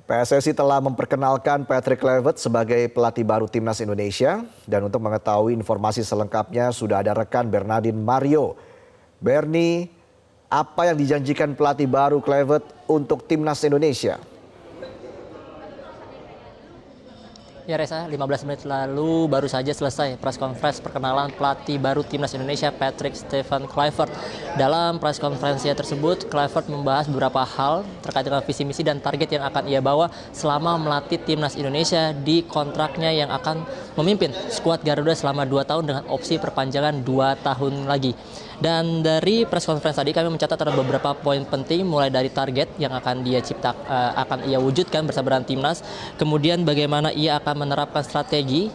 PSSI telah memperkenalkan Patrick Kluivert sebagai pelatih baru Timnas Indonesia. Dan untuk mengetahui informasi selengkapnya sudah ada rekan Bernardine Mario. Bernie, apa yang dijanjikan pelatih baru Kluivert untuk Timnas Indonesia? Ya Reza, 15 menit lalu baru saja selesai press conference perkenalan pelatih baru Timnas Indonesia Patrick Stephen Kluivert. Dalam press conference tersebut, Kluivert membahas beberapa hal terkait dengan visi misi dan target yang akan ia bawa selama melatih Timnas Indonesia di kontraknya yang akan memimpin skuad Garuda selama 2 tahun dengan opsi perpanjangan 2 tahun lagi. Dan dari press conference tadi kami mencatat ada beberapa poin penting, mulai dari target yang akan ia wujudkan bersama dengan Timnas, kemudian bagaimana ia akan menerapkan strategi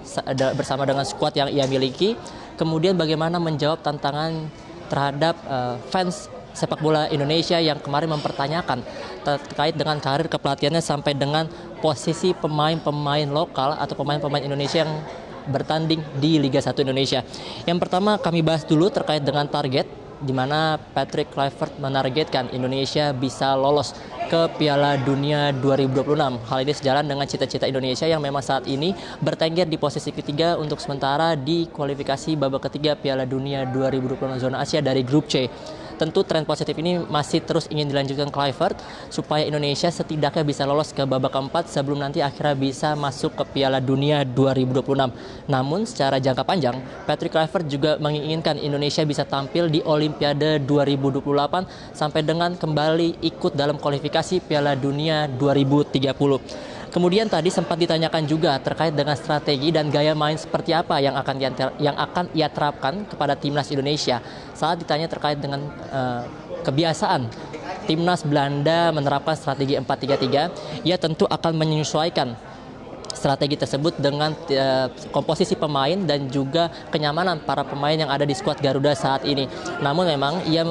bersama dengan skuad yang ia miliki, kemudian bagaimana menjawab tantangan terhadap fans sepak bola Indonesia yang kemarin mempertanyakan terkait dengan karir kepelatihannya sampai dengan posisi pemain-pemain lokal atau pemain-pemain Indonesia yang bertanding di Liga 1 Indonesia. Yang pertama kami bahas dulu terkait dengan target, di mana Patrick Kluivert menargetkan Indonesia bisa lolos ke Piala Dunia 2026. Hal ini sejalan dengan cita-cita Indonesia yang memang saat ini bertengger di posisi ketiga untuk sementara di kualifikasi babak ketiga Piala Dunia 2026 zona Asia dari grup C. Tentu tren positif ini masih terus ingin dilanjutkan Kluivert supaya Indonesia setidaknya bisa lolos ke babak keempat sebelum nanti akhirnya bisa masuk ke Piala Dunia 2026. Namun secara jangka panjang, Patrick Kluivert juga menginginkan Indonesia bisa tampil di Olimpiade 2028 sampai dengan kembali ikut dalam kualifikasi Piala Dunia 2030. Kemudian tadi sempat ditanyakan juga terkait dengan strategi dan gaya main seperti apa yang akan ia terapkan kepada Timnas Indonesia. Saat ditanya terkait dengan kebiasaan Timnas Belanda menerapkan strategi 4-3-3, ia tentu akan menyesuaikan strategi tersebut dengan komposisi pemain dan juga kenyamanan para pemain yang ada di skuad Garuda saat ini. Namun memang ia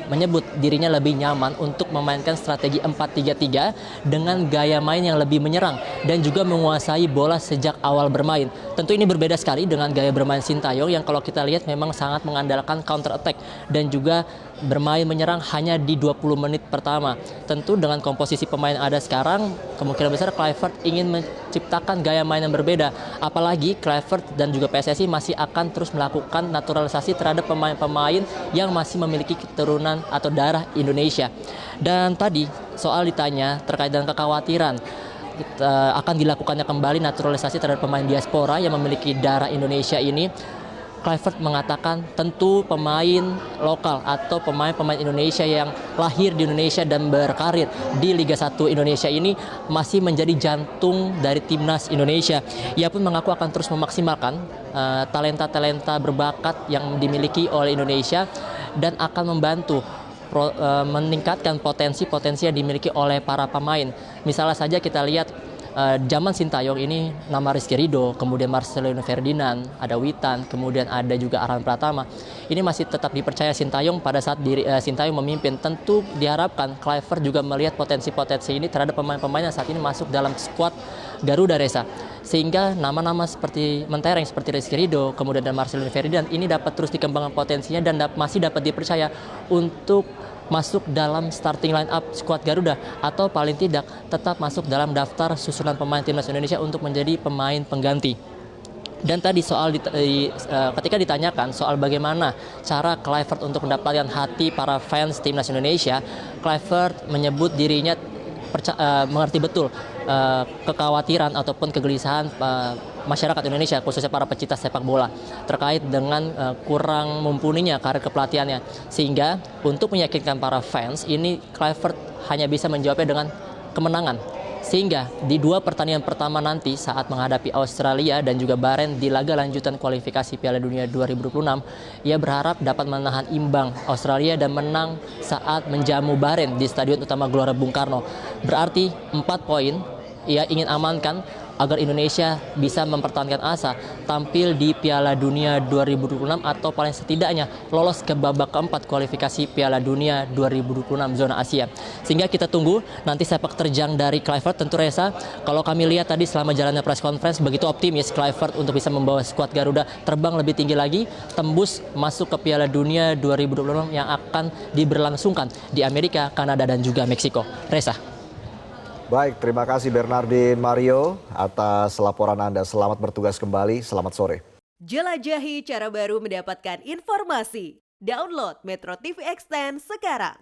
menyebut dirinya lebih nyaman untuk memainkan strategi 4-3-3 dengan gaya main yang lebih menyerang dan juga menguasai bola sejak awal bermain. Tentu ini berbeda sekali dengan gaya bermain Sintayong yang kalau kita lihat memang sangat mengandalkan counter attack dan juga bermain menyerang hanya di 20 menit pertama. Tentu dengan komposisi pemain yang ada sekarang, kemungkinan besar Kluivert ingin menciptakan gaya main yang berbeda. Apalagi Kluivert dan juga PSSI masih akan terus melakukan naturalisasi terhadap pemain-pemain yang masih memiliki keturunan atau darah Indonesia. Dan tadi soal ditanya terkait dengan kekhawatiran akan dilakukannya kembali naturalisasi terhadap pemain diaspora yang memiliki darah Indonesia ini, Kluivert mengatakan tentu pemain lokal atau pemain-pemain Indonesia yang lahir di Indonesia dan berkarir di Liga 1 Indonesia ini masih menjadi jantung dari Timnas Indonesia. Ia pun mengaku akan terus memaksimalkan talenta-talenta berbakat yang dimiliki oleh Indonesia dan akan membantu meningkatkan potensi-potensi yang dimiliki oleh para pemain. Misalnya saja kita lihat zaman Sintayong ini nama Rizky Ridho, kemudian Marcelino Ferdinand, ada Witan, kemudian ada juga Arhan Pratama. Ini masih tetap dipercaya Sintayong pada saat Sintayong memimpin. Tentu diharapkan Kluivert juga melihat potensi-potensi ini terhadap pemain-pemain yang saat ini masuk dalam skuad Garuda Reza. Sehingga nama-nama seperti mentereng seperti Rizky Ridho, kemudian dan Marcelino Ferdinand ini dapat terus dikembangkan potensinya dan masih dapat dipercaya untuk masuk dalam starting line up skuad Garuda atau paling tidak tetap masuk dalam daftar susunan pemain Timnas Indonesia untuk menjadi pemain pengganti. Dan tadi ketika ditanyakan soal bagaimana cara Kluivert untuk mendapatkan hati para fans Timnas Indonesia, Kluivert menyebut dirinya mengerti betul kekhawatiran ataupun kegelisahan masyarakat Indonesia, khususnya para pecinta sepak bola terkait dengan kurang mumpuninya karir kepelatihannya, sehingga untuk meyakinkan para fans ini Kluivert hanya bisa menjawabnya dengan kemenangan. Sehingga di 2 pertandingan pertama nanti saat menghadapi Australia dan juga Bahrain di laga lanjutan kualifikasi Piala Dunia 2026, ia berharap dapat menahan imbang Australia dan menang saat menjamu Bahrain di Stadion Utama Gelora Bung Karno. Berarti 4 poin ia ingin amankan agar Indonesia bisa mempertahankan asa tampil di Piala Dunia 2026 atau paling setidaknya lolos ke babak keempat kualifikasi Piala Dunia 2026 zona Asia. Sehingga kita tunggu nanti sepak terjang dari Kluivert. Tentu Reza, kalau kami lihat tadi selama jalannya press conference begitu optimis Kluivert untuk bisa membawa skuad Garuda terbang lebih tinggi lagi, tembus masuk ke Piala Dunia 2026 yang akan diberlangsungkan di Amerika, Kanada dan juga Meksiko. Reza. Baik, terima kasih Bernardin Mario atas laporan Anda. Selamat bertugas kembali, selamat sore. Jelajahi cara baru mendapatkan informasi. Download Metro TV Extend sekarang.